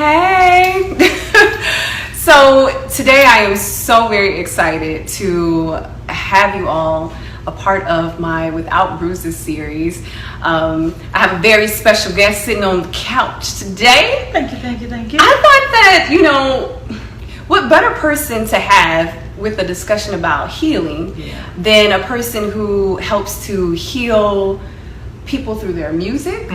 Hey! So today I am so very excited to have you all a part of my Without Bruises series. I have a very special guest sitting on the couch today. Thank you. I thought that, what better person to have with a discussion about healing than a person who helps to heal people through their music,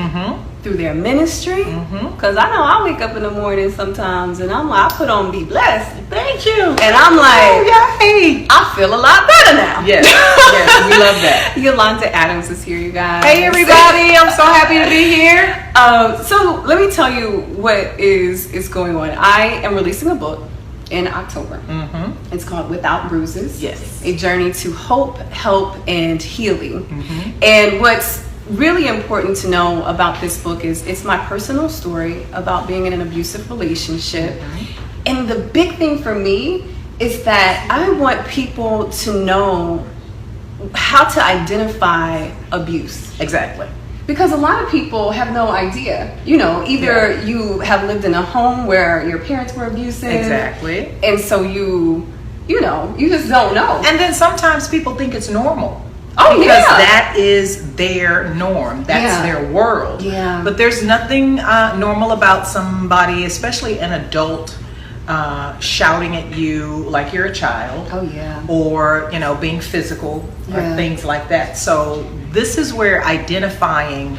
through their ministry. Because I know I wake up in the morning sometimes and I'm like, I put on Be Blessed. Thank you. And I'm like, yay. I feel a lot better now. Yes, we love that. Yolanda Adams is here, you guys. Hey everybody, I'm so happy to be here. So let me tell you what is going on. I am releasing a book in October. It's called Without Bruises. Yes. A journey to hope, help, and healing. And what's really important to know about this book is it's my personal story about being in an abusive relationship. And the big thing for me is that I want people to know how to identify abuse. Exactly. Because a lot of people have no idea. Either you have lived in a home where your parents were abusive. Exactly. And so you just don't know. And then sometimes people think it's normal. Oh, because that is their norm. That's their world. Yeah. But there's nothing normal about somebody, especially an adult, shouting at you like you're a child. Oh, yeah. Or, being physical or things like that. So this is where identifying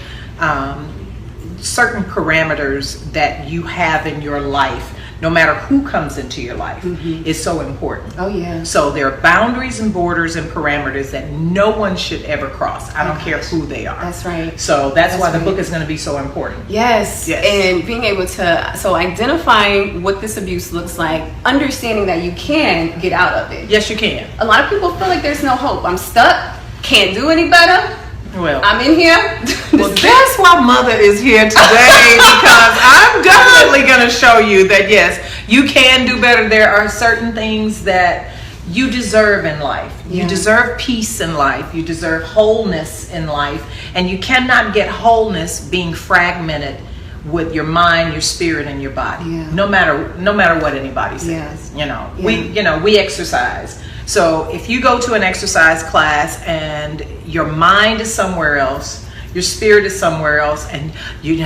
certain parameters that you have in your life, no matter who comes into your life, is so important. Oh, yeah. So there are boundaries and borders and parameters that no one should ever cross. I don't care who they are. That's right. So that's why the book is going to be so important. Yes. And being able to, identifying what this abuse looks like, understanding that you can get out of it. Yes, you can. A lot of people feel like there's no hope. I'm stuck. Can't do any better. Well, I'm in here. Well, that's why Mother is here today, because I'm definitely going to show you that, yes, you can do better. There are certain things that you deserve in life. You deserve peace in life. You deserve wholeness in life. And you cannot get wholeness being fragmented with your mind, your spirit, and your body. No matter what anybody says. We exercise. So if you go to an exercise class and your mind is somewhere else, your spirit is somewhere else, and you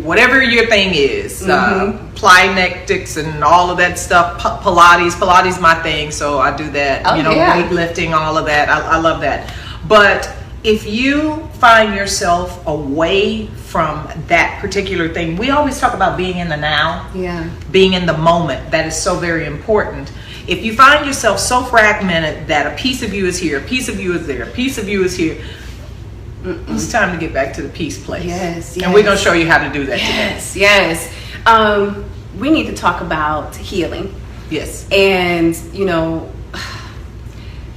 whatever your thing is, plyometrics and all of that stuff, Pilates my thing, so I do that. Weightlifting, all of that. I love that. But if you find yourself away from that particular thing, we always talk about being in the now, being in the moment. That is so very important. If you find yourself so fragmented that a piece of you is here, a piece of you is there, a piece of you is here, it's time to get back to the peace place. Yes. And we're going to show you how to do that today. Yes. We need to talk about healing. Yes. And,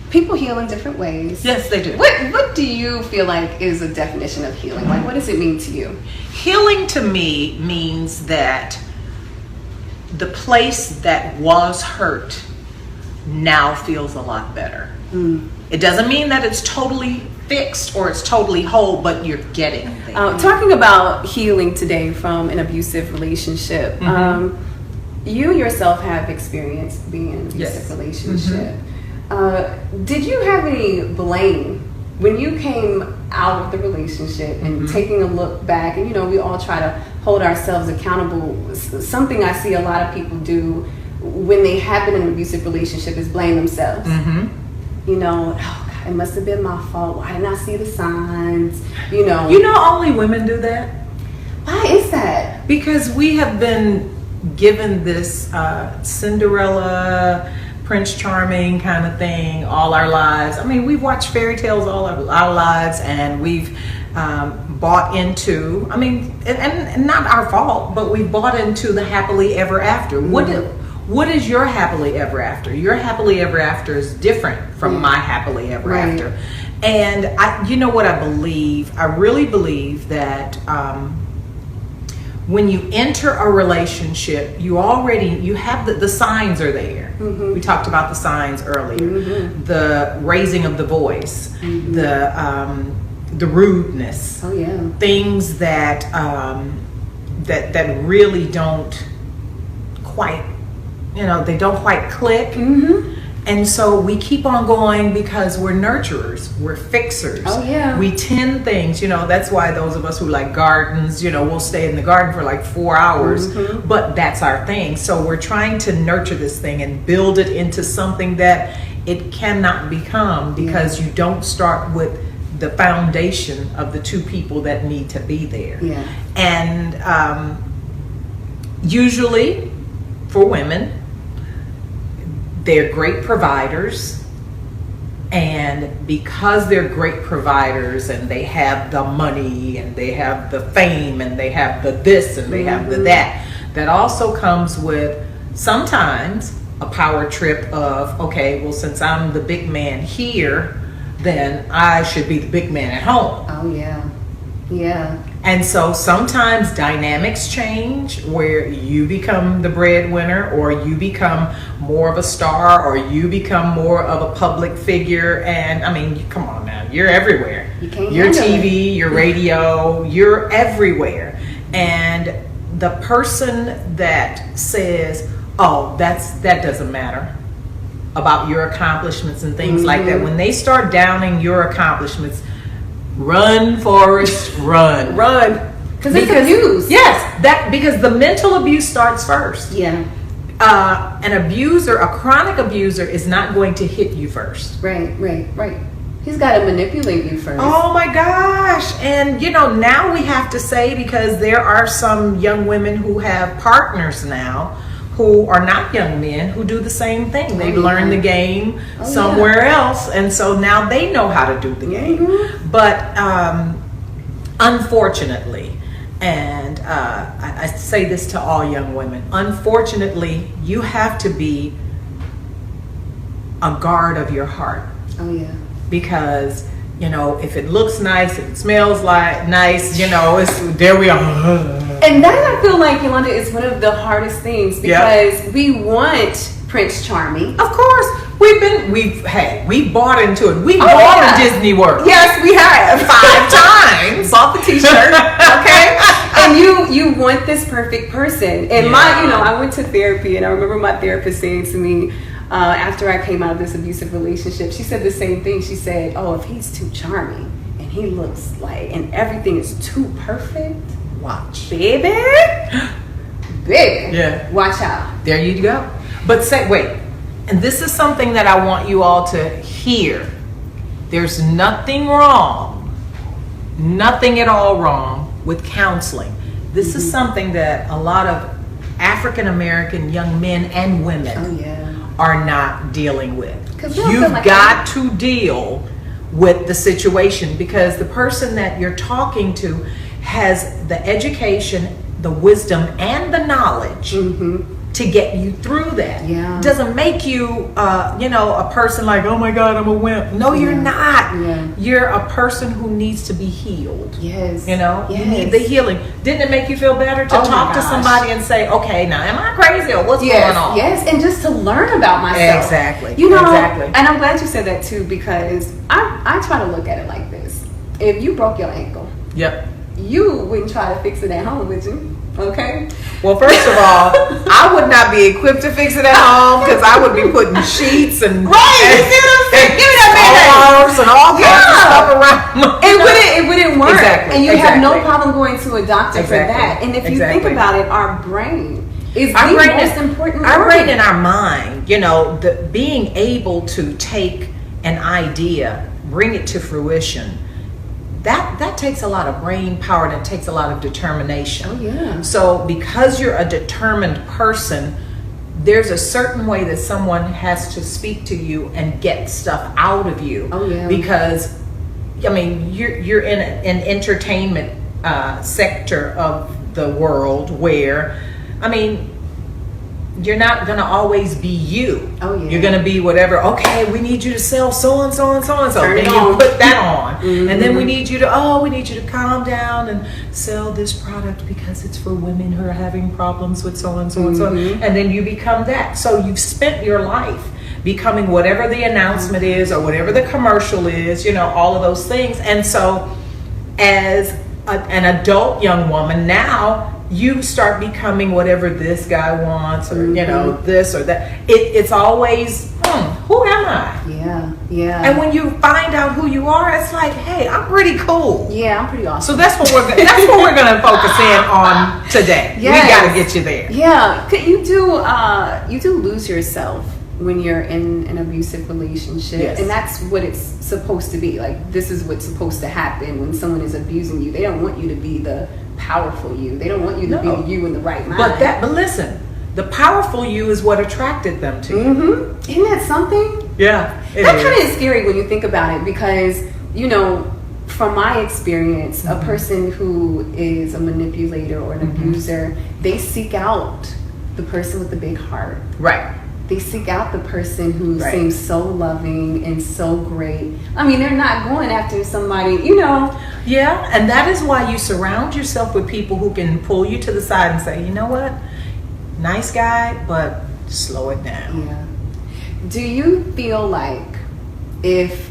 people heal in different ways. Yes, they do. What do you feel like is a definition of healing? Like, what does it mean to you? Healing to me means that the place that was hurt now feels a lot better. It doesn't mean that it's totally fixed or it's totally whole, but you're getting there. Talking about healing today from an abusive relationship, you yourself have experienced being in an abusive relationship. Did you have any blame when you came out of the relationship and taking a look back? And we all try to hold ourselves accountable. Something I see a lot of people do when they have been in an abusive relationship is blame themselves. Oh God, it must have been my fault. Why didn't I see the signs? Only women do that. Why is that? Because we have been given this Cinderella, Prince Charming kind of thing all our lives. I mean, we've watched fairy tales all our lives, and we've bought into, and not our fault, but we bought into the happily ever after. What is your happily ever after? Your happily ever after is different from my happily ever after. And what I believe? I really believe that when you enter a relationship, you have the signs are there. We talked about the signs earlier. The raising of the voice, the rudeness, oh yeah, things that that really don't quite, they don't quite click. Mm-hmm. And so we keep on going because we're nurturers, we're fixers. Oh, yeah. We tend things, that's why those of us who like gardens, we'll stay in the garden for like 4 hours, Mm-hmm. but that's our thing. So we're trying to nurture this thing and build it into something that it cannot become, because you don't start with the foundation of the two people that need to be there. Yeah. And usually for women, they're great providers, and because they're great providers and they have the money and they have the fame and they have the this and they have the that also comes with sometimes a power trip of, okay, well, since I'm the big man here, then I should be the big man at home. Oh, yeah. Yeah. And so sometimes dynamics change, where you become the breadwinner, or you become more of a star, or you become more of a public figure. And I mean, come on now, you're everywhere. You can't Your handle TV, it. your radio, you're everywhere. And the person that says, oh, that doesn't matter about your accomplishments and things like that, when they start downing your accomplishments, run, Forrest, run. Run. Because it's abuse. Yes, because the mental abuse starts first. Yeah. An abuser, a chronic abuser, is not going to hit you first. Right. He's got to manipulate you first. Oh my gosh. And now we have to say, because there are some young women who have partners now who are not young men who do the same thing. They've learned the game somewhere else, and so now they know how to do the game. But unfortunately, and I say this to all young women, unfortunately, you have to be a guard of your heart. Oh, yeah. Because if it looks nice, if it smells like nice, it's there we are. And that, I feel like, Yolanda, is one of the hardest things, because we want Prince Charming. Of course, we bought into it. We bought in Disney World. Yes, we have 5 times. Bought the T-shirt, okay? And you want this perfect person. And I went to therapy, and I remember my therapist saying to me, after I came out of this abusive relationship, she said the same thing. She said, oh, if he's too charming and he looks like, and everything is too perfect, watch, baby, yeah, watch out. There you go. But wait, and this is something that I want you all to hear. There's nothing at all wrong with counseling. This is something that a lot of African American young men and women are not dealing with. You've got to deal with the situation, because the person that you're talking to has the education, the wisdom, and the knowledge to get you through that. Yeah. Doesn't make you, a person like, oh my God, I'm a wimp. No, you're not. Yeah. You're a person who needs to be healed. Yes. You need the healing. Didn't it make you feel better to talk to somebody and say, okay, now am I crazy or what's going on? Yes, and just to learn about myself. Exactly. Exactly. And I'm glad you said that too, because I try to look at it like this. If you broke your ankle, you wouldn't try to fix it at home, would you? Okay. Well, first of all, I would not be equipped to fix it at home, because I would be putting sheets and you see what I'm saying? Give me that scarves and all kinds of stuff around. It wouldn't work. Exactly. And you have no problem going to a doctor for Exactly. that. And if you think about it, our brain is the most important our organ. brain and our mind, being able to take an idea, bring it to fruition, that takes a lot of brain power, and it takes a lot of determination. Oh, yeah. So because you're a determined person, there's a certain way that someone has to speak to you and get stuff out of you. Oh, yeah. Because, you're in an entertainment sector of the world where, you're not going to always be you. Oh, yeah. You're going to be whatever. Okay, we need you to sell so and so and so and so. Turn Then it you on. put that on. And then we need you to calm down and sell this product because it's for women who are having problems with so and so and so. And then you become that. So you've spent your life becoming whatever the announcement is or whatever the commercial is, all of those things. And so as an adult young woman now, you start becoming whatever this guy wants, or this or that. It's always, who am I? Yeah. And when you find out who you are, it's like, hey, I'm pretty cool. Yeah, I'm pretty awesome. So that's what we're gonna focus in on today. Yes. We gotta get you there. Yeah, you do lose yourself when you're in an abusive relationship. Yes. And that's what it's supposed to be. Like, this is what's supposed to happen when someone is abusing you. They don't want you to be the powerful you. They don't want you to be you in the right mind. But listen, the powerful you is what attracted them to you. Mm-hmm. Isn't that something? Yeah. That kind of is scary when you think about it, because, from my experience, a person who is a manipulator or an abuser, they seek out the person with the big heart. Right. They seek out the person who seems so loving and so great. I mean, they're not going after somebody, Yeah, and that is why you surround yourself with people who can pull you to the side and say, you know what? Nice guy, but slow it down. Yeah. Do you feel like if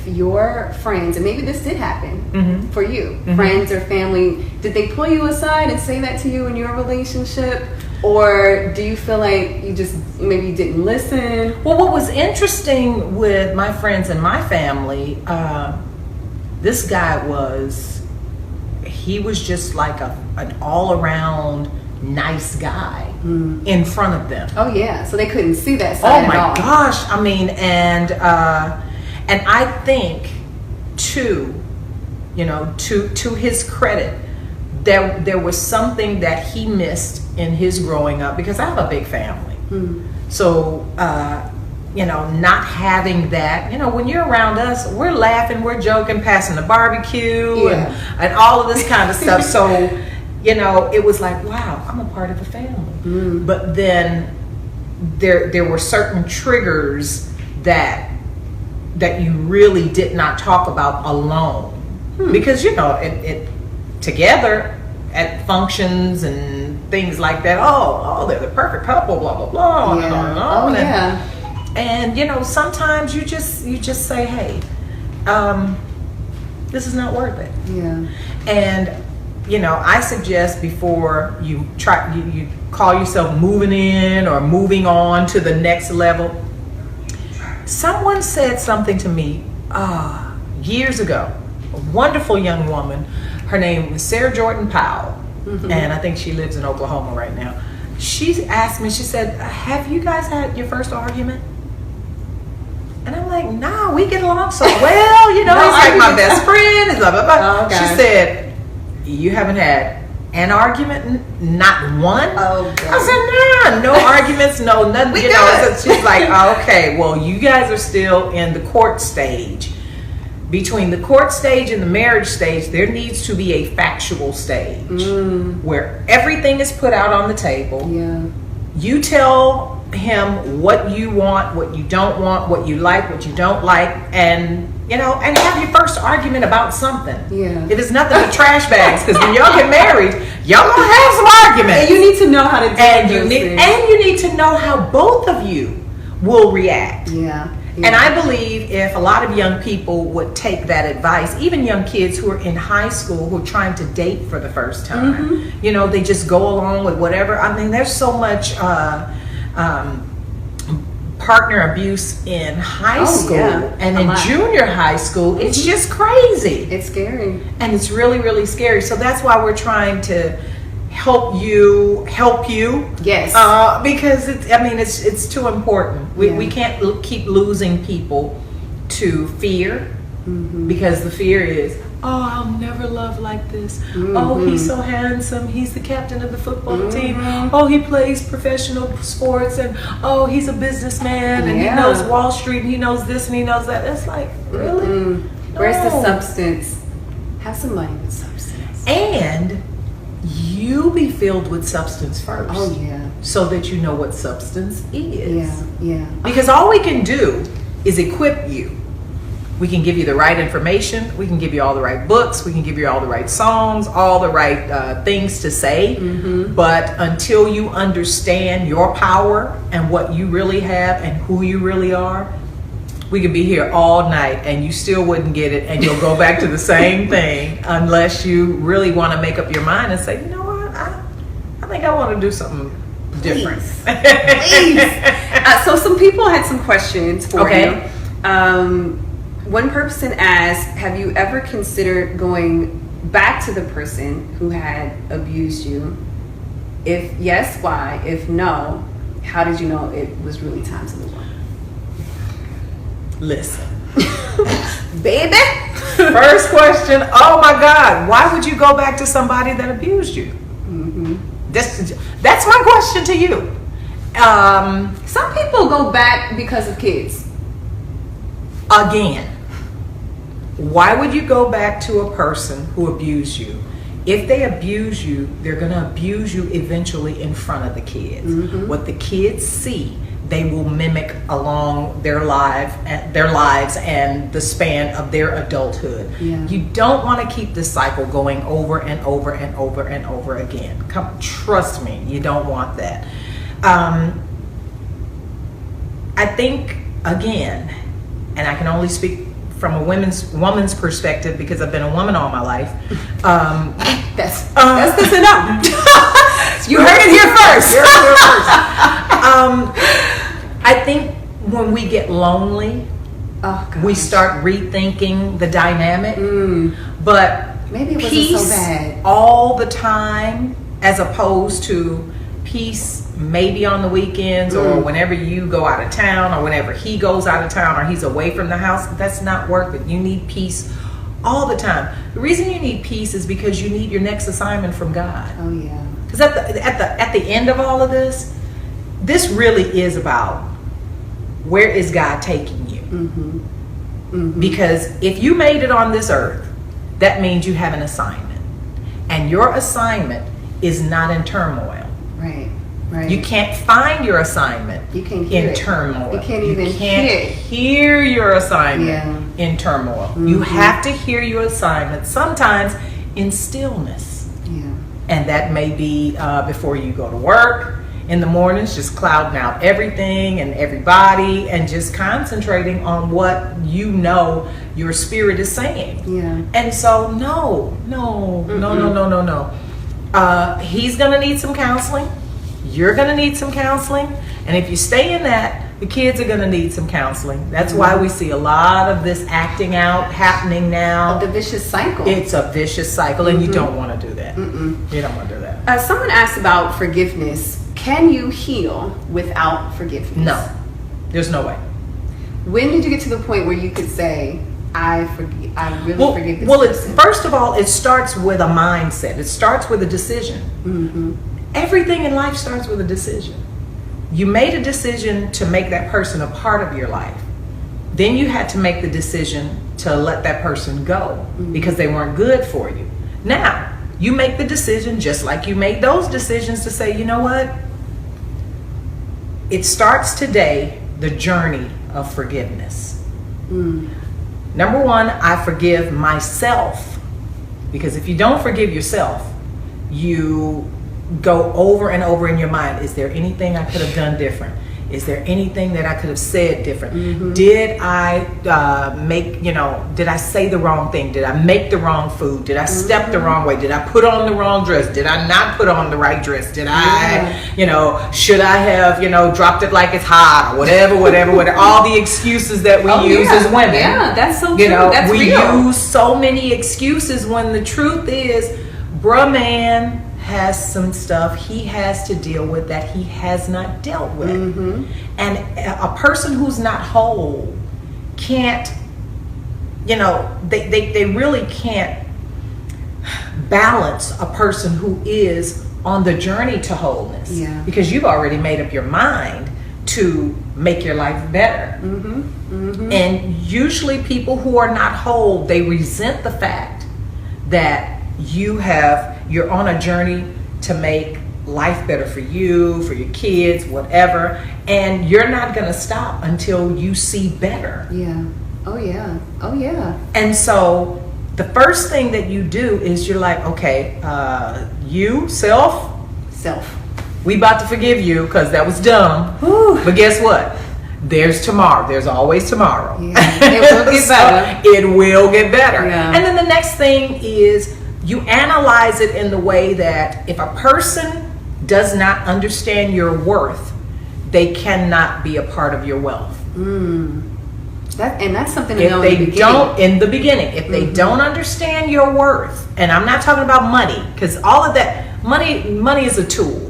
your friends, and maybe this did happen for you, friends or family, did they pull you aside and say that to you in your relationship? Or do you feel like you just maybe didn't listen? Well, what was interesting with my friends and my family, this guy was just like an all-around nice guy in front of them. Oh yeah, so they couldn't see that side at all. Oh my gosh, I mean, and I think too, to his credit, there was something that he missed in his growing up, because I have a big family. So not having that, when you're around us, we're laughing, we're joking, passing the barbecue and all of this kind of stuff. So it was like, wow, I'm a part of the family. But then there were certain triggers that you really did not talk about alone, because it together at functions and things like that. Oh, they're the perfect couple, blah blah blah, and on and on. And sometimes you just say, hey, this is not worth it. Yeah. And I suggest before you try, you call yourself moving in or moving on to the next level. Someone said something to me years ago. A wonderful young woman. Her name was Sarah Jordan Powell, and I think she lives in Oklahoma right now. She asked me, she said, have you guys had your first argument? And I'm like, nah, we get along so well. He's like my best friend. And blah, blah, blah. Okay. She said, you haven't had an argument? Not one? Oh, God. I said, nah, no arguments, no nothing. So she's like, okay, well, you guys are still in the court stage. Between the court stage and the marriage stage, there needs to be a factual stage where everything is put out on the table. Yeah. You tell him what you want, what you don't want, what you like, what you don't like, and and have your first argument about something. Yeah. If it's nothing but trash bags, because when y'all get married, y'all gonna have some arguments. And you need to know how to deal with things. And you need to know how both of you will react. Yeah. And I believe if a lot of young people would take that advice, even young kids who are in high school who are trying to date for the first time, they just go along with whatever. I mean, there's so much partner abuse in high school and in junior high school. It's just crazy. It's scary. And it's really, really scary. So that's why we're trying to help you. Yes. Because it's too important. We can't keep losing people to fear, because the fear is, oh, I'll never love like this. Oh, he's so handsome. He's the captain of the football team. Oh, he plays professional sports, and oh, he's a businessman, and he knows Wall Street, and he knows this and he knows that. It's like, really? No. Where's the substance? Have some money with substance. And you be filled with substance first. Oh yeah. So that you know what substance is. Yeah. Because all we can do is equip you. We can give you the right information. We can give you all the right books. We can give you all the right songs, all the right things to say. But until you understand your power and what you really have and who you really are, we could be here all night and you still wouldn't get it, and you'll go back to the same thing unless you really want to make up your mind and say, you know what, think I want to do something different. Please. So some people had some questions for you. One person asked, have you ever considered going back to the person who had abused you? If yes, why? If no, how did you know it was really time to move on? Listen. Baby. First question, oh my God, why would you go back to somebody that abused you? That's my question to you. Some people go back because of kids. Again, why would you go back to a person who abused you? If they abuse you, they're going to abuse you eventually in front of the kids. What the kids see, they will mimic along their lives and the span of their adulthood. You don't want to keep this cycle going over and over and over and over again. Trust me, you don't want that. I think, again, and I can only speak from a woman's perspective because I've been a woman all my life. That's enough. You heard it here first. I think when we get lonely, we start rethinking the dynamic. But maybe it peace wasn't so bad all the time, as opposed to peace maybe on the weekends or whenever you go out of town or whenever he goes out of town or he's away from the house. That's not worth it. You need peace all the time. The reason you need peace is because you need your next assignment from God. Oh yeah. Because at the end of all of this really is about where is God taking you. Because if you made it on this earth, that means you have an assignment, and your assignment is not in turmoil. Right. You can't find your assignment in turmoil. You can't even hear your assignment in turmoil. You have to hear your assignment sometimes in stillness. And that may be before you go to work in the mornings, just clouding out everything and everybody and just concentrating on what you know your spirit is saying. And so no. He's gonna need some counseling. You're gonna need some counseling. And if you stay in that, the kids are gonna need some counseling. That's why we see a lot of this acting out happening now. The vicious cycle. It's a vicious cycle, and you don't want to do that. You don't want to do that. Someone asked about forgiveness. Can you heal without forgiveness? No, there's no way. When did you get to the point where you could say, I really forgive this person? First of all, it starts with a mindset. It starts with a decision. Everything in life starts with a decision. You made a decision to make that person a part of your life. Then you had to make the decision to let that person go because they weren't good for you. Now, you make the decision just like you made those decisions to say, you know what? It starts today, the journey of forgiveness. Number one, I forgive myself. Because if you don't forgive yourself, you go over and over in your mind, is there anything I could have done different? Is there anything that I could have said different? Did I did I say the wrong thing? Did I make the wrong food? Did I step the wrong way? Did I put on the wrong dress? Did I not put on the right dress? Did I, should I have, dropped it like it's hot or whatever, all the excuses that we use as women. Yeah, that's so true. That's we real. use so many excuses when the truth is, bruh man has some stuff he has to deal with that he has not dealt with. And a person who's not whole can't, they really can't balance a person who is on the journey to wholeness. Because you've already made up your mind to make your life better. And usually people who are not whole, they resent the fact that you're on a journey to make life better for you, for your kids, whatever, and you're not going to stop until you see better. And so the first thing that you do is you're like, okay, self, we about to forgive you because that was dumb. But guess what? There's tomorrow. There's always tomorrow. It will get better. It will get better. And then the next thing is you analyze it in the way that if a person does not understand your worth, they cannot be a part of your wealth. That's something to If know they in the beginning. don't, in the beginning, if they don't understand your worth, and I'm not talking about money, because all of that, money is a tool.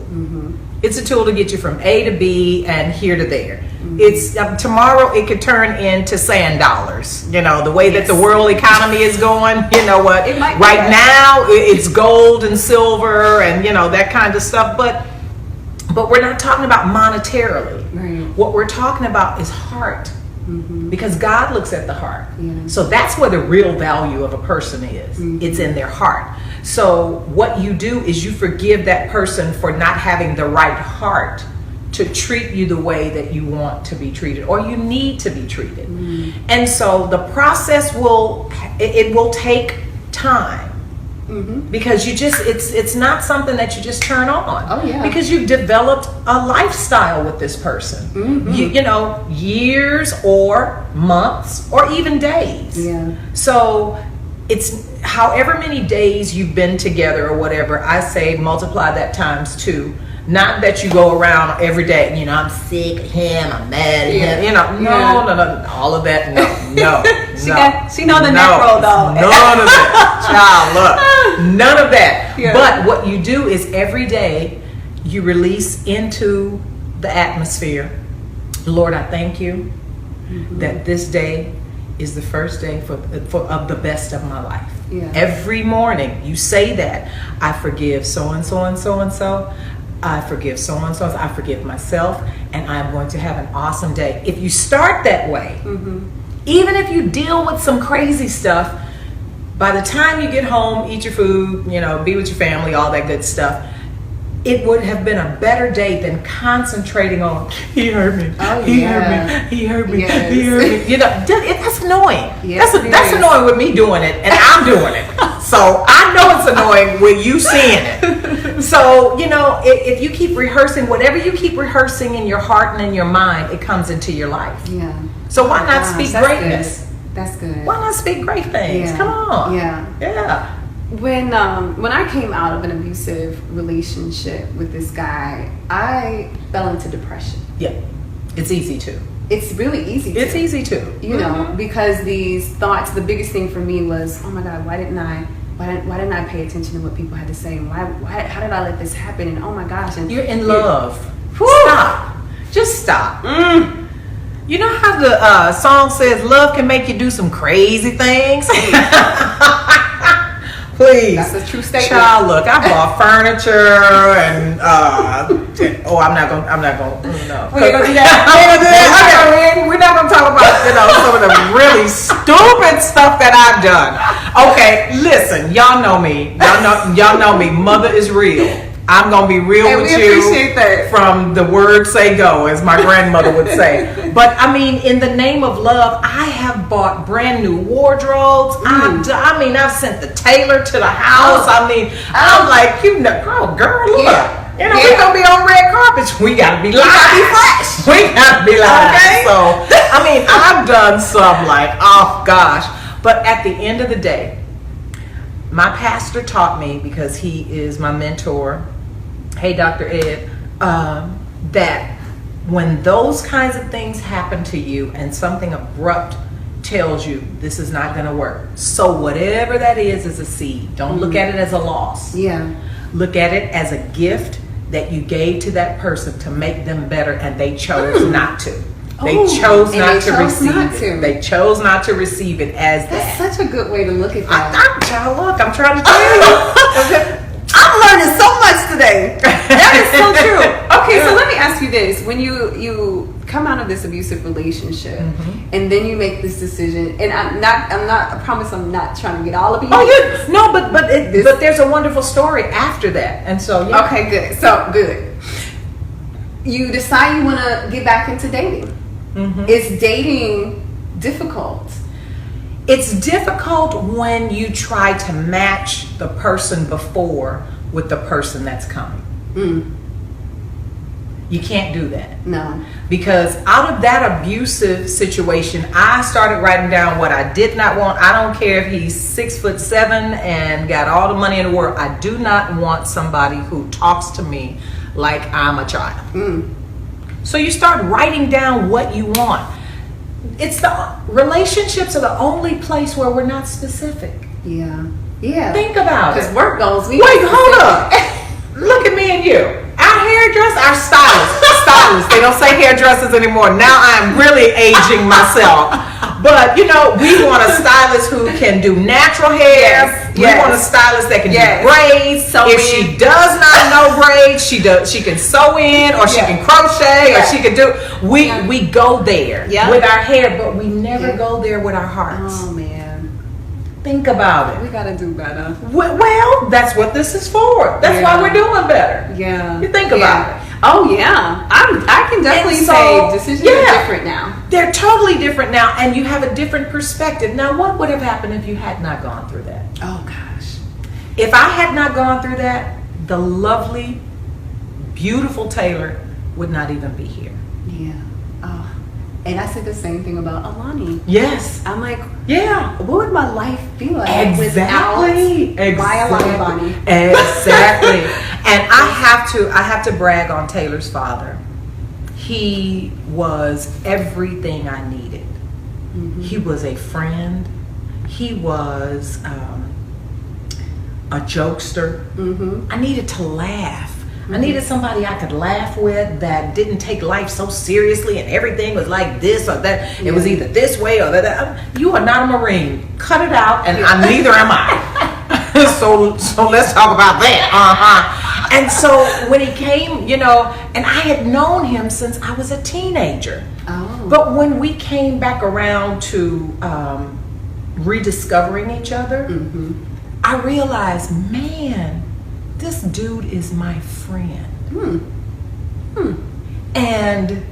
It's a tool to get you from A to B and here to there. It's tomorrow it could turn into sand dollars. You know, the way that the world economy is going, you know what? It might be right that. now it's gold and silver and, you know, that kind of stuff. But we're not talking about monetarily. Right. What we're talking about is heart. Because God looks at the heart. Yeah. So that's where the real value of a person is. It's in their heart. So what you do is you forgive that person for not having the right heart to treat you the way that you want to be treated or you need to be treated. And so the process will take time. Because it's not something that you just turn on. Oh, yeah. Because you've developed a lifestyle with this person. You know, years or months or even days. Yeah. So it's however many days you've been together or whatever, I say multiply that times 2. Not that you go around every day, you know, I'm sick of him, I'm mad at him, you know, no, all of that, no. She know the neck roll though. None of that, child, look, none of that. Yeah. But what you do is every day you release into the atmosphere, Lord, I thank you that this day is the first day of the best of my life. Yeah. Every morning you say that, I forgive so-and-so and so-and-so. I forgive so-and-so, I forgive myself, and I'm going to have an awesome day. If you start that way, even if you deal with some crazy stuff, by the time you get home, eat your food, you know, be with your family, all that good stuff, it would have been a better day than concentrating on, he hurt me, he hurt me, he hurt me, Yes. he hurt me. You know, that's annoying. Yes, That's annoying with me doing it, and I'm doing it. So I know it's annoying with you seeing it. So, you know, if you keep rehearsing, whatever you keep rehearsing in your heart and in your mind, it comes into your life. Yeah. So why not Gosh, speak that's greatness? good. That's good. Why not speak great things? Yeah. Come on. Yeah. When I came out of an abusive relationship with this guy, I fell into depression. Yeah. It's easy to. It's really easy to. It's easy to. You know, because these thoughts, the biggest thing for me was, oh my God, why didn't I pay attention to what people had to say? And how did I let this happen? And oh my gosh. And You're in love. Whew. Stop. Just stop. You know how the song says love can make you do some crazy things? Please. That's a true statement. Child, look, I bought furniture and I'm not gonna no. We ain't gonna do that. Okay, we're not gonna talk about, you know, some of the really stupid stuff that I've done. Okay, listen, y'all know me. Y'all know me. Mother is real. I'm gonna be real And with we you appreciate that. from the word say go, as my grandmother would say. But I mean, in the name of love, I have bought brand new wardrobes. I've sent the tailor to the house. I'm like, you know, girl, look. Yeah. You know, we gonna be on red carpets. We gotta be live. fresh. We gotta be live. Okay. So, I mean, I've done some like, oh gosh. But at the end of the day, my pastor taught me, because he is my mentor, hey, Dr. Ed, that when those kinds of things happen to you and something abrupt tells you this is not going to work, so whatever that is a seed. Don't look at it as a loss. Yeah. Look at it as a gift that you gave to that person to make them better, and they chose not to. They chose not to receive it. They chose not to receive it as that. That's such a good way to look at that. I'm trying to tell you. I'm learning so much today. That is so true. Okay, so let me ask you this: when you come out of this abusive relationship, and then you make this decision, and I promise I'm not trying to get all of you. Oh, yeah, no, but there's a wonderful story after that, and so yeah. Okay, good. So good. You decide you want to get back into dating. Is dating difficult? It's difficult when you try to match the person before with the person that's coming. You can't do that. No. Because out of that abusive situation, I started writing down what I did not want. I don't care if he's 6'7" and got all the money in the world. I do not want somebody who talks to me like I'm a child. So you start writing down what you want. It's the relationships are the only place where we're not specific. Yeah. Think about it. Because work goals. Wait, hold up. Look at me and you. Our hairdresser, our stylists. They don't say hairdressers anymore. Now I'm really aging myself. But we want a stylist who can do natural hair. We want a stylist that can do braids. If she does not know braids, she can sew in, or she can crochet, or she can do. We go there with our hair, but we never go there with our hearts. Oh man. Think about it. We gotta do better. Well, that's what this is for. That's why we're doing better. Yeah. You think about it. Oh yeah. I can definitely say decisions are different now. They're totally different now, and you have a different perspective. Now, what would have happened if you had not gone through that? Oh gosh. If I had not gone through that, the lovely, beautiful Taylor would not even be here. Yeah. Oh. And I said the same thing about Alani. Yes. I'm like, yeah. what would my life be like without my Alani Bonnie? Exactly. And I have to brag on Taylor's father. He was everything I needed. Mm-hmm. He was a friend. He was a jokester. Mm-hmm. I needed to laugh. I needed somebody I could laugh with that didn't take life so seriously and everything was like this or that. It was either this way or that. You are not a Marine. Cut it out, and neither am I. so let's talk about that. And so when he came, and I had known him since I was a teenager. Oh. But when we came back around to rediscovering each other, I realized, man, this dude is my friend. And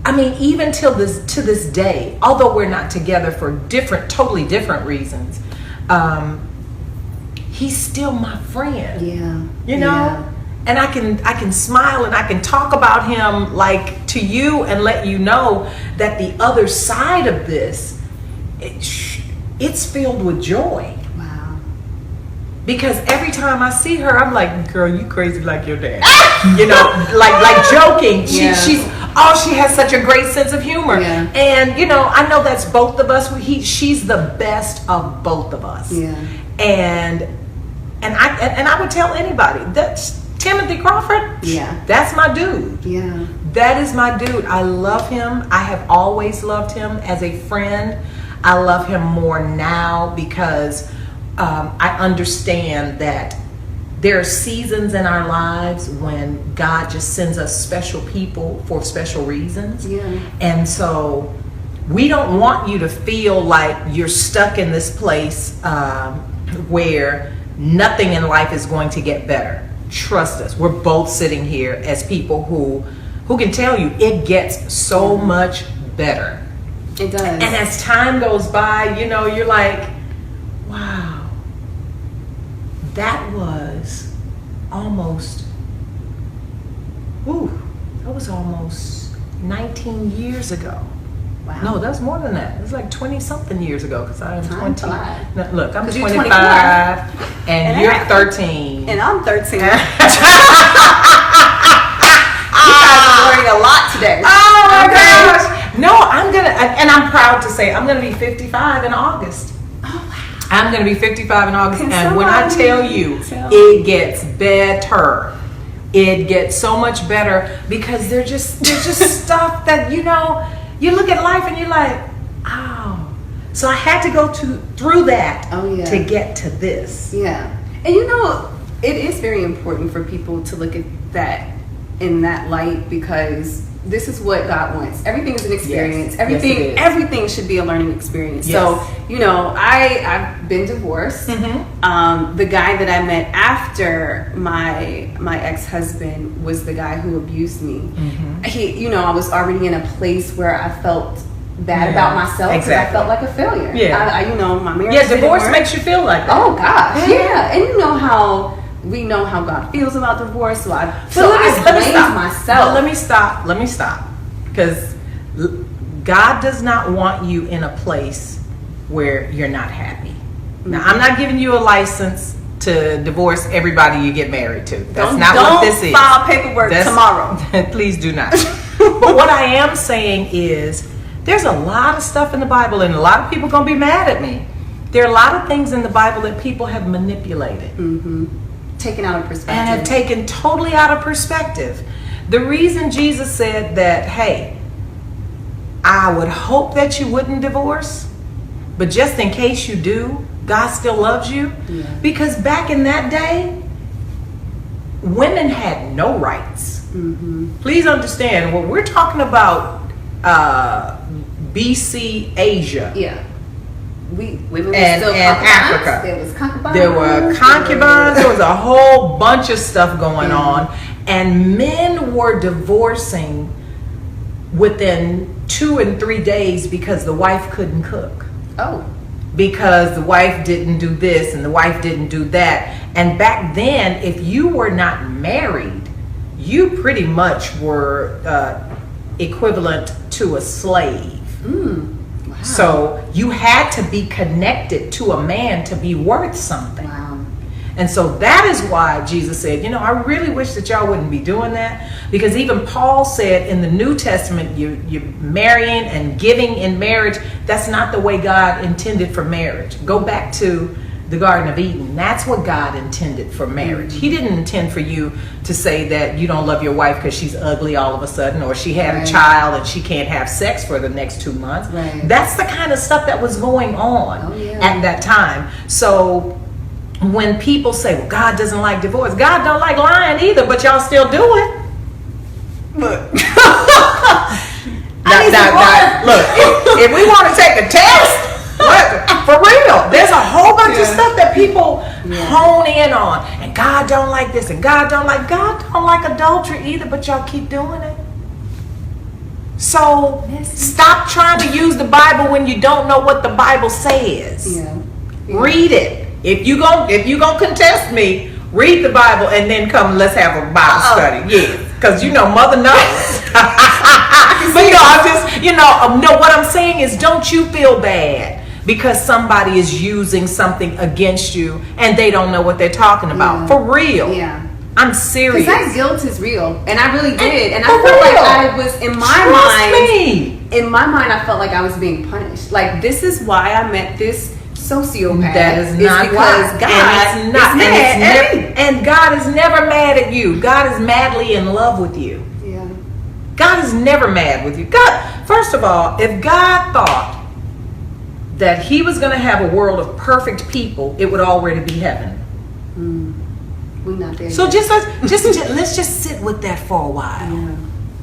I mean, even to this day, although we're not together for totally different reasons, he's still my friend. Yeah. And I can smile and I can talk about him like to you and let you know that the other side of this, it's filled with joy. Because every time I see her, I'm like, girl, you crazy like your dad. like joking. She has such a great sense of humor. Yeah. And, I know that's both of us. She's the best of both of us. Yeah. And I would tell anybody, that's Timothy Crawford. Yeah. That's my dude. Yeah. That is my dude. I love him. I have always loved him as a friend. I love him more now because I understand that there are seasons in our lives when God just sends us special people for special reasons. Yeah. And so we don't want you to feel like you're stuck in this place where nothing in life is going to get better. Trust us. We're both sitting here as people who can tell you it gets so much better. It does. And as time goes by, you're like, wow. That was almost 19 years ago. Wow. No, that's more than that. It's like 20 something years ago because I am 20. No, look, I'm 25 and you're 13. And I'm 13. You guys are learning a lot today. Oh my gosh. No, I'm proud to say I'm going to be 55 in August. I'm going to be 55 in August, and when I tell you, it gets better. It gets so much better because there's just stuff that, you look at life and you're like, oh. So I had to go through that to get to this. Yeah. And it is very important for people to look at that in that light because this is what God wants. Everything is an experience. Yes. Everything should be a learning experience. Yes. So, I've been divorced. Mm-hmm. The guy that I met after my ex-husband was the guy who abused me. Mm-hmm. He, I was already in a place where I felt bad about myself because I felt like a failure. Yeah. My marriage. Yeah, divorce makes you feel like that. Oh gosh, yeah. And we know how God feels about divorce, so I blamed myself. But let me stop. Because God does not want you in a place where you're not happy. Mm-hmm. Now, I'm not giving you a license to divorce everybody you get married to. That's not what this is. Don't file paperwork tomorrow. Please do not. But what I am saying is, there's a lot of stuff in the Bible, and a lot of people are going to be mad at me. There are a lot of things in the Bible that people have manipulated. Taken out of perspective. And have taken totally out of perspective. The reason Jesus said that, hey, I would hope that you wouldn't divorce, but just in case you do, God still loves you. Yeah. Because back in that day, women had no rights. Please understand, what we're talking about, BC Asia. Yeah. Women were and still Africa. There was concubines. There were concubines. There was a whole bunch of stuff going on. And men were divorcing within 2 and 3 days because the wife couldn't cook. Oh. Because the wife didn't do this and the wife didn't do that. And back then, if you were not married, you pretty much were equivalent to a slave. Wow. So you had to be connected to a man to be worth something. Wow. And so that is why Jesus said, you know, I really wish that y'all wouldn't be doing that. Because even Paul said in the New Testament, you're marrying and giving in marriage. That's not the way God intended for marriage. Go back to the Garden of Eden. That's what God intended for marriage. He didn't intend for you to say that you don't love your wife because she's ugly all of a sudden, or she had a child and she can't have sex for the next 2 months. That's the kind of stuff that was going on at that time. So when people say, well, God doesn't like divorce, God don't like lying either, but y'all still do it. Look. Look, if we want to take a test, for real, there's a whole bunch of stuff that people hone in on. And God don't like this, and God don't like adultery either, but y'all keep doing it. So stop trying to use the Bible when you don't know what the Bible says. Read it. If you gonna contest me, read the Bible and then come. Let's have a Bible study. Because Mother knows. But no, what I'm saying is, don't you feel bad because somebody is using something against you and they don't know what they're talking about. For real. I'm serious. Because that guilt is real. And I really did. And I felt like I was, in my mind, I felt like I was being punished. Like, this is why I met this sociopath. That is not because why. God is mad and God is never mad at you. God is madly in love with you. God is never mad with you. God, first of all, if God thought that he was going to have a world of perfect people, it would already be heaven. We're not there so yet. let's just sit with that for a while.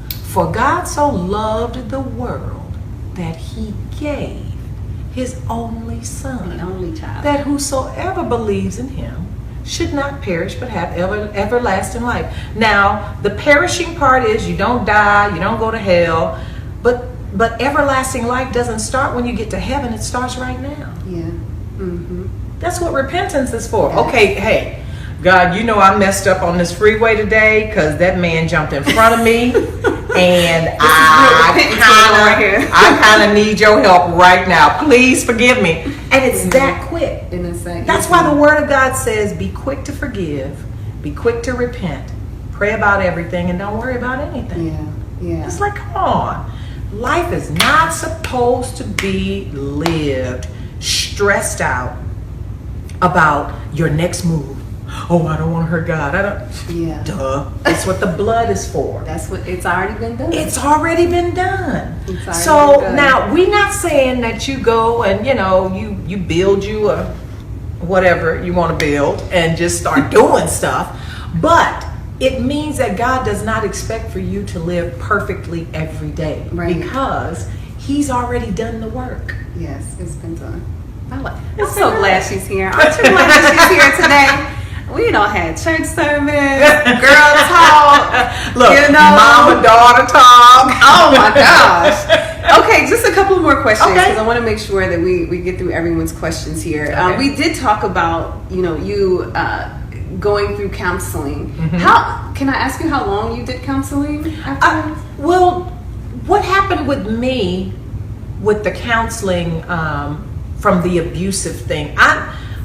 For God so loved the world that he gave his only son, the only child, that whosoever believes in him should not perish but have everlasting life. Now, the perishing part is you don't die, you don't go to hell, but everlasting life doesn't start when you get to heaven. It starts right now. That's what repentance is for. Okay, hey, God, I messed up on this freeway today because that man jumped in front of me, and I kind of need your help right now. Please forgive me. And it's that quick. That's why the Word of God says, be quick to forgive, be quick to repent, pray about everything, and don't worry about anything. It's like, come on. Life is not supposed to be lived stressed out about your next move. Oh, I don't want to hurt God. Duh. It's what the blood is for. It's already been done. It's already been done. So now we're not saying that you go and you build you a whatever you want to build and just start doing stuff, but it means that God does not expect for you to live perfectly every day, because he's already done the work. Yes, it's been done. I'm so glad she's here. Aren't you glad she's here today? We don't have church service, girl talk, look, mama daughter talk. Oh my gosh. Okay, just a couple more questions because I want to make sure that we get through everyone's questions here. We did talk about you going through counseling. How can I ask you how long you did counseling after? Well, what happened with me with the counseling from the abusive thing?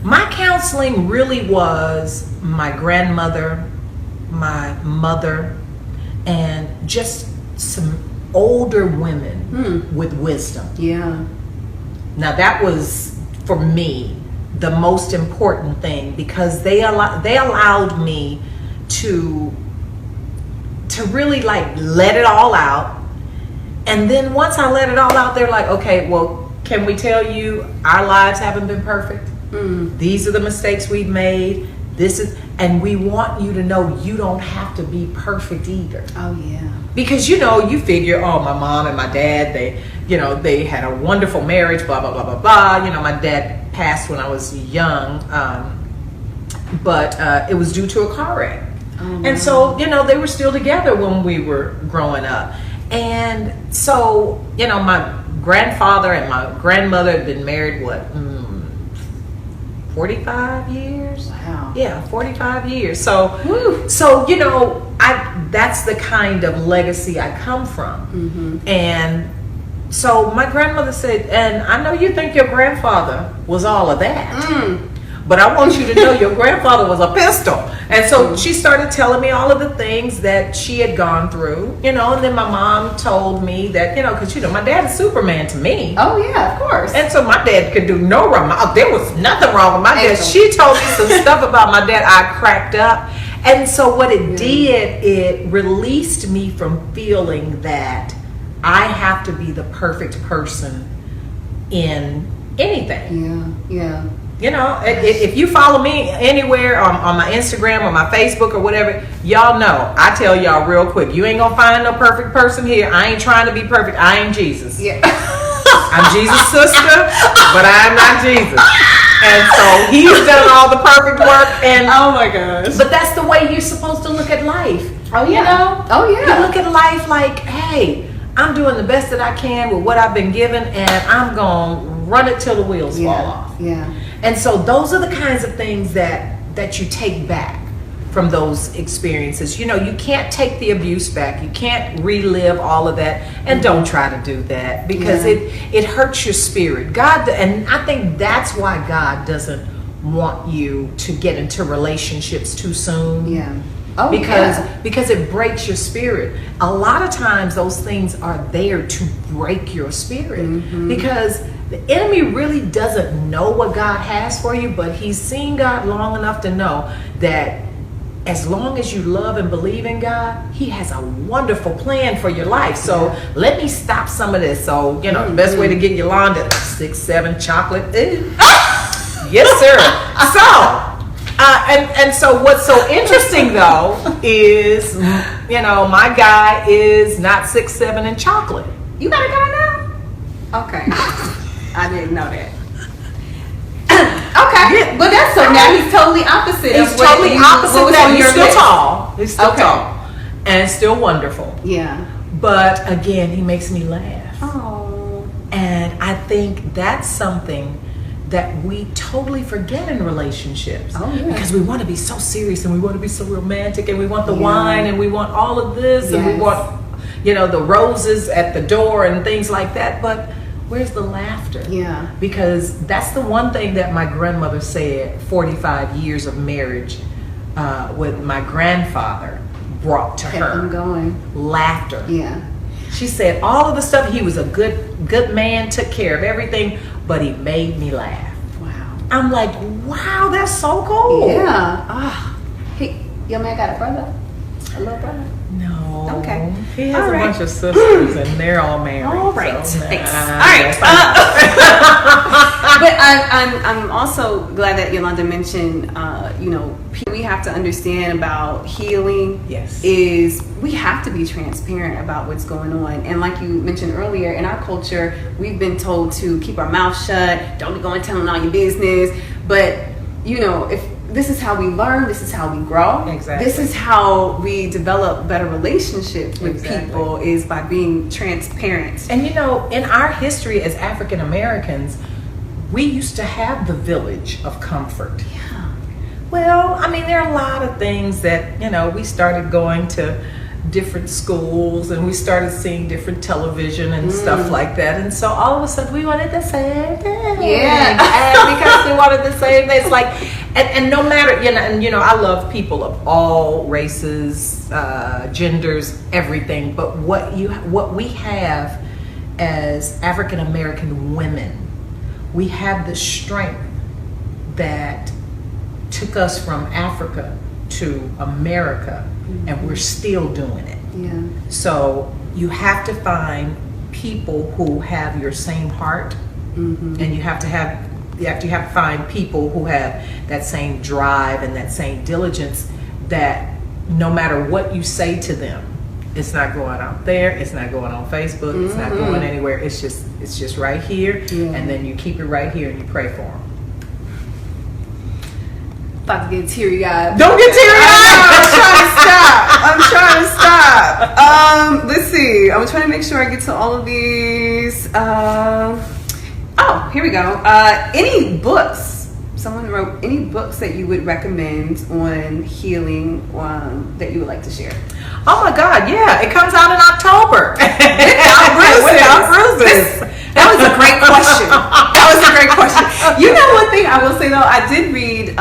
My counseling really was my grandmother, my mother, and just some older women with wisdom. Yeah. Now that was, for me, the most important thing, because they allowed me to really like let it all out. And then once I let it all out, they're like, okay, well, can we tell you our lives haven't been perfect? These are the mistakes we've made. And we want you to know you don't have to be perfect either. Oh yeah. Because you figure, oh, my mom and my dad, they had a wonderful marriage, blah blah blah blah blah. My dad passed when I was young, but it was due to a car wreck. Oh, and so they were still together when we were growing up. And so my grandfather and my grandmother had been married 45 years. Wow. Yeah, 45 years. So that's the kind of legacy I come from. And so my grandmother said, and I know you think your grandfather was all of that, but I want you to know your grandfather was a pistol. And so she started telling me all of the things that she had gone through, and then my mom told me that, because my dad is Superman to me. Oh yeah, of course. And so my dad could do no wrong. There was nothing wrong with my dad. She told me some stuff about my dad. I cracked up. And so what it did, it released me from feeling that I have to be the perfect person in anything. Yeah. If you follow me anywhere on my Instagram or my Facebook or whatever, y'all know, I tell y'all real quick, you ain't gonna find no perfect person here. I ain't trying to be perfect. I ain't Jesus. Yeah. I'm Jesus' sister, but I'm not Jesus. And so he's done all the perfect work. And oh my gosh. But that's the way you're supposed to look at life. Oh yeah. Oh yeah. You look at life like, hey, I'm doing the best that I can with what I've been given, and I'm gonna run it till the wheels fall off. Yeah. And so those are the kinds of things that you take back from those experiences. You can't take the abuse back. You can't relive all of that. And don't try to do that, because it hurts your spirit. And I think that's why God doesn't want you to get into relationships too soon. Yeah. Oh, because it breaks your spirit. A lot of times those things are there to break your spirit, because the enemy really doesn't know what God has for you, but he's seen God long enough to know that as long as you love and believe in God, he has a wonderful plan for your life. So let me stop some of this. So, the best way to get Yolanda 6-7 chocolate. Yes, sir. So, and so what's so interesting though is, my guy is not 6-7 in chocolate. You got a guy now? Okay. I didn't know that. Okay, but that's so now he's totally opposite. He's totally opposite. Now he's still tall. He's still Okay. tall, and still wonderful. Yeah. But again, he makes me laugh. Oh. And I think that's something that we totally forget in relationships. Oh, yeah. Because we want to be so serious, and we want to be so romantic, and we want the wine, and we want all of this, and we want, the roses at the door and things like that. But where's the laughter? Yeah. Because that's the one thing that my grandmother said 45 years of marriage with my grandfather brought to her. I'm going. Laughter. Yeah. She said all of the stuff, he was a good man, took care of everything, but he made me laugh. Wow. I'm like, wow, that's so cool. Yeah. Hey, your man got a brother? A little brother? No. Okay. He has a bunch of sisters, and they're all married. All right. So, Thanks. all right. But I'm also glad that Yolanda mentioned, we have to understand about healing. Yes. Is we have to be transparent about what's going on. And like you mentioned earlier, in our culture, we've been told to keep our mouth shut, don't be going telling all your business. But, if this is how we learn, this is how we grow. Exactly. This is how we develop better relationships with people, is by being transparent. And in our history as African Americans, we used to have the village of comfort. Yeah. Well, there are a lot of things that, we started going to different schools, and we started seeing different television and stuff like that. And so all of a sudden we wanted the same thing. Yeah. And because we wanted the same thing, it's like, and no matter, I love people of all races, genders, everything. But what we have as African American women, we have the strength that took us from Africa to America, and we're still doing it. Yeah. So you have to find people who have your same heart, and you have to find people who have that same drive and that same diligence, that no matter what you say to them, it's not going out there, it's not going on Facebook, it's not going anywhere. It's just right here, and then you keep it right here and you pray for them. About to get teary-eyed. Don't get teary-eyed. I'm trying to stop. Let's see. I'm trying to make sure I get to all of these. Here we go. Any books? Someone wrote any books that you would recommend on healing that you would like to share? Oh my God, yeah. It comes out in October. Without Bruises. That was a great question. You know, one thing I will say though, I did read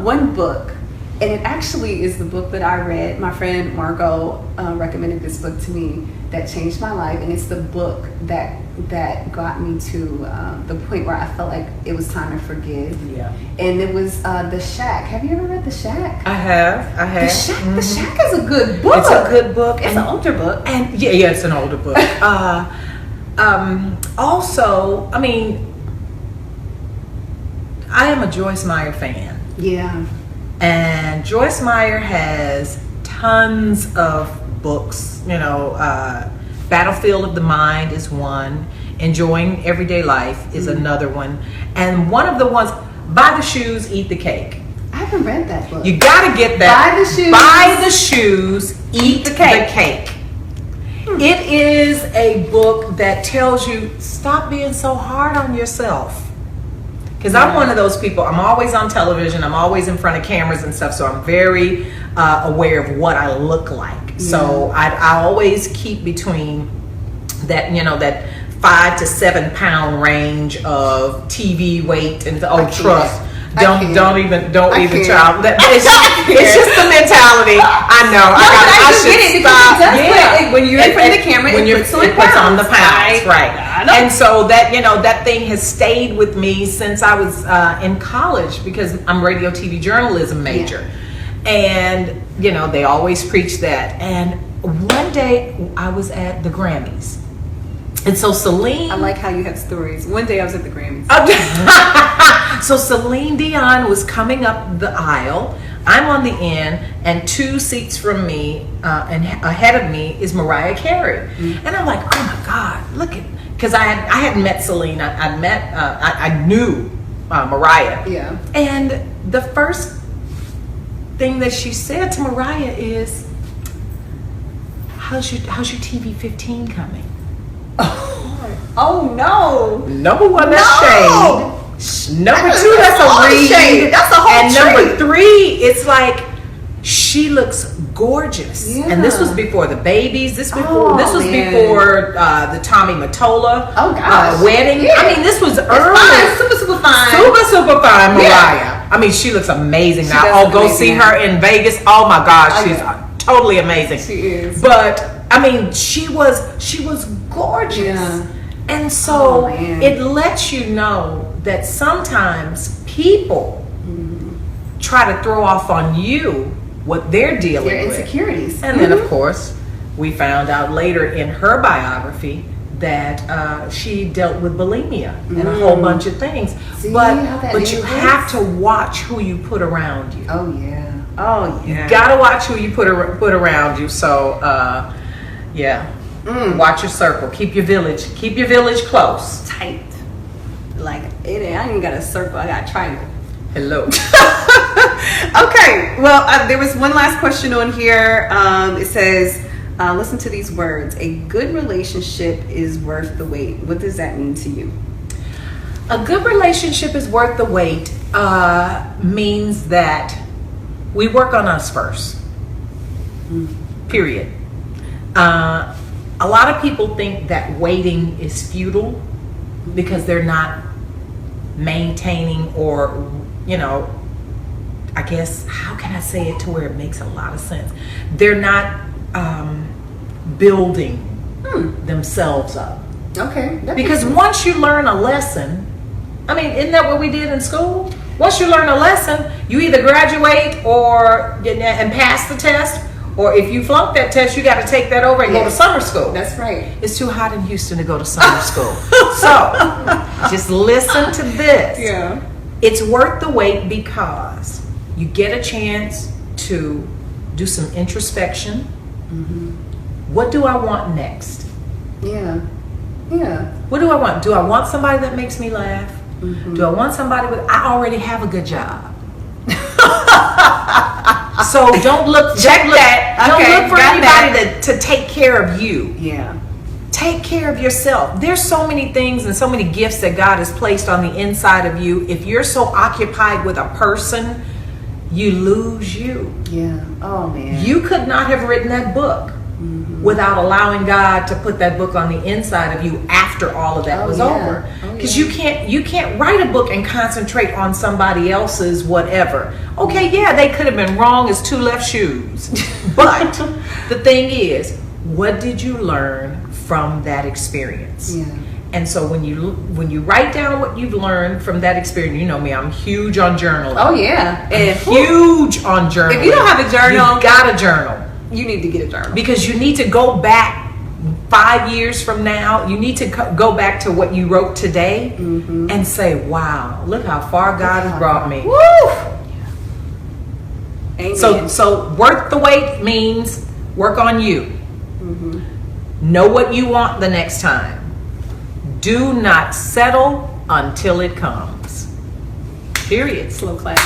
one book, and it actually is the book that I read. My friend Margot recommended this book to me that changed my life, and it's the book that got me to the point where I felt like it was time to forgive. Yeah. And it was The Shack. Have you ever read The Shack? I have. The Shack is a good book. It's a good book. It's an older book. And yeah, it's an older book. Also, I mean, I am a Joyce Meyer fan. Yeah. And Joyce Meyer has tons of books. Battlefield of the Mind is one. Enjoying Everyday Life is another one. And one of the ones, Buy the Shoes, Eat the Cake. I haven't read that book. You gotta get that. Buy the shoes, eat the cake. It is a book that tells you, stop being so hard on yourself. Because I'm one of those people, I'm always on television, I'm always in front of cameras and stuff, so I'm very aware of what I look like. So I always keep between that, that 5 to 7 pound range of TV weight, and trust. Don't even try. It's just the mentality. I know. I should stop. When you're in front of the camera, it puts on the pounds, right? And so that thing has stayed with me since I was in college, because I'm radio, TV, journalism major, and they always preach that. And one day I was at the Grammys. And so Celine... I like how you have stories. One day I was at the Grammys. So Celine Dion was coming up the aisle. I'm on the end, and 2 seats from me and ahead of me is Mariah Carey. And I'm like, oh my God, look at... Because I hadn't met Celine. I knew Mariah. Yeah. And the first thing that she said to Mariah is, how's your TV 15 coming? Oh no! Number 1, that's shade. Number 2, that's a read. Shade. That's a whole And tree. number 3, it's like, she looks gorgeous. Yeah. And this was before the babies. This was before the Tommy Mottola wedding. Yeah. I mean, this was early. Fine. Super fine. Super fine, Mariah. Yeah. I mean, she looks amazing She now. does Go amazing see now. her in Vegas. Oh my gosh, she's totally amazing. She is. But I mean, she was gorgeous. Yeah. And so it lets you know that sometimes people try to throw off on you what they're dealing Their with. insecurities. And then, of course, we found out later in her biography that she dealt with bulimia and a whole bunch of things. See but how that you is? have to watch who you put around you. Oh yeah. You gotta watch who you put around you. So watch your circle. Keep your village close. Tight. Like I ain't even got a circle. I got a triangle. Hello. Okay. Well, there was one last question on here. It says, listen to these words. A good relationship is worth the wait. What does that mean to you? A good relationship is worth the wait means that we work on us first. Period. A lot of people think that waiting is futile because they're not maintaining, or, you know, I guess, how can I say it to where it makes a lot of sense? They're not building themselves up. Okay. Because once you learn a lesson, I mean, isn't that what we did in school? Once you learn a lesson, you either graduate or and pass the test, or if you flunk that test, you got to take that over and go to summer school. That's right. It's too hot in Houston to go to summer school. So, just listen to this. Yeah. It's worth the wait because you get a chance to do some introspection. What do I want next? Yeah. Yeah. What do I want? Do I want somebody that makes me laugh? Do I want somebody with, I already have a good job. So don't look for anybody to take care of you. Yeah. Take care of yourself. There's so many things and so many gifts that God has placed on the inside of you. If you're so occupied with a person, you lose you. Yeah. Oh man. You could not have written that book without allowing God to put that book on the inside of you after all of that was over. Because you can't write a book and concentrate on somebody else's whatever. Okay, yeah, they could have been wrong as two left shoes. But the thing is, what did you learn from that experience? Yeah. And so when you write down what you've learned from that experience, you know me, I'm huge on journaling. Oh yeah. And huge on journaling. If you don't have a journal, you got a journal. You need to get a journal. Because you need to go back 5 years from now. You need to go back to what you wrote today and say, wow, look how far God has brought me. Woo! Amen. So worth the wait means work on you. Know what you want the next time. Do not settle until it comes. Period. Slow clap.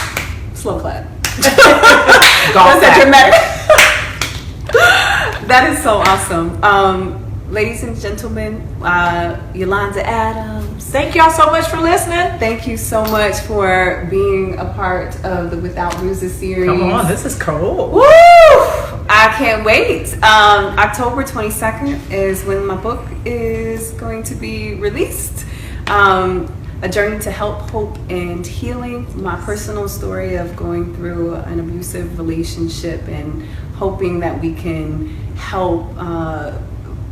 Slow clap. Golf That's clap. dramatic. That is so awesome. Ladies and gentlemen, Yolanda Adams. Thank y'all so much for listening. Thank you so much for being a part of the Without Bruises series. Come on, this is cool. Woo! I can't wait. October 22nd is when my book is going to be released. A journey to help, hope, and healing. My personal story of going through an abusive relationship and hoping that we can help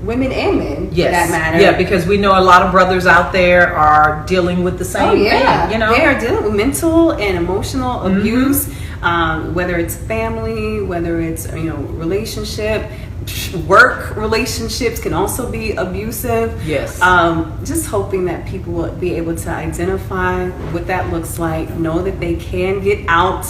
women and men, for that matter. Yeah, because we know a lot of brothers out there are dealing with the same thing. You know, they are dealing with mental and emotional abuse, whether it's family, whether it's relationship. Work relationships can also be abusive. Yes. Just hoping that people will be able to identify what that looks like, know that they can get out,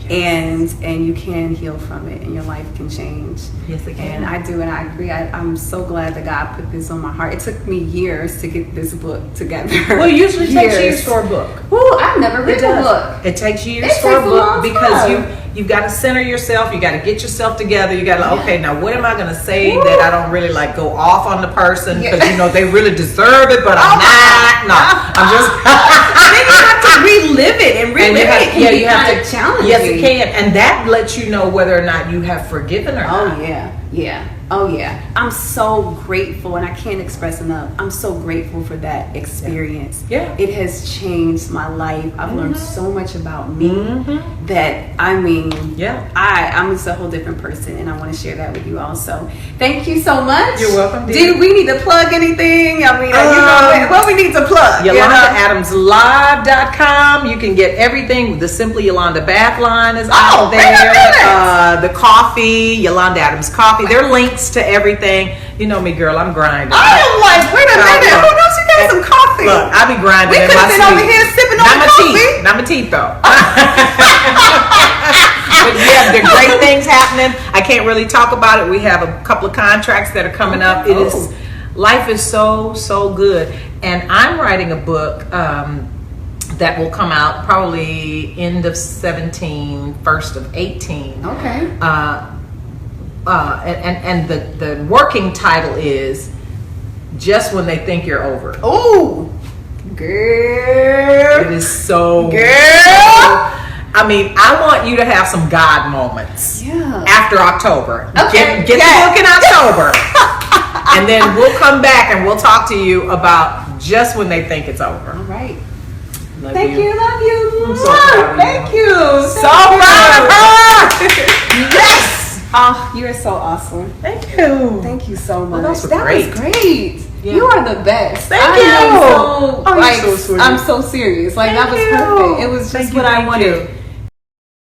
and you can heal from it, and your life can change. Yes, it can. And I do, and I agree. I'm so glad that God put this on my heart. It took me years to get this book together. Well, it usually takes years for a book. Ooh, I've never written a book. It takes years for a book because you've got to center yourself. You got to get yourself together. You got to okay, now what am I going to say that I don't really like go off on the person because they really deserve it, but I'm not. No, I'm just. Then you have to relive it and relive it. You have to challenge. Yes, it can, and that lets you know whether or not you have forgiven or not. Oh yeah. I'm so grateful, and I can't express enough. I'm so grateful for that experience. Yeah. It has changed my life. I've learned so much about me that I'm just a whole different person, and I want to share that with you also. Thank you so much. You're welcome. Do we need to plug anything? I mean, what we need to plug? YolandaAdamsLive.com. You can get everything. The Simply Yolanda bath line is out there. The coffee, Yolanda Adams coffee. There are links to everything. You know me, girl. I'm grinding. I am like, wait a minute. Who knows you got some coffee? Look, I be grinding. We in could my have been sleep. over here sipping on coffee. Not my teeth though. But yeah, there are great things happening. I can't really talk about it. We have a couple of contracts that are coming up. Life is so good, and I'm writing a book that will come out probably end of 17, first of 18. Okay. And the working title is Just When They Think You're Over. Oh, girl. It is so girl. I mean, I want you to have some God moments. Yeah. After October. Okay. Get the book in October. And then we'll come back and we'll talk to you about just when they think it's over. All right. Love Thank you. Love you. I'm so proud of you. Thank you. So proud of her. Yes. Oh, you're so awesome. Thank you. Thank you so much. Well, that was That great. was great. Yeah. You are the best. Thank I you. am so, Oh, you're like, so sweet. I'm so serious. Like, Thank that was you. perfect. It was just Thank you, what I thank wanted. you.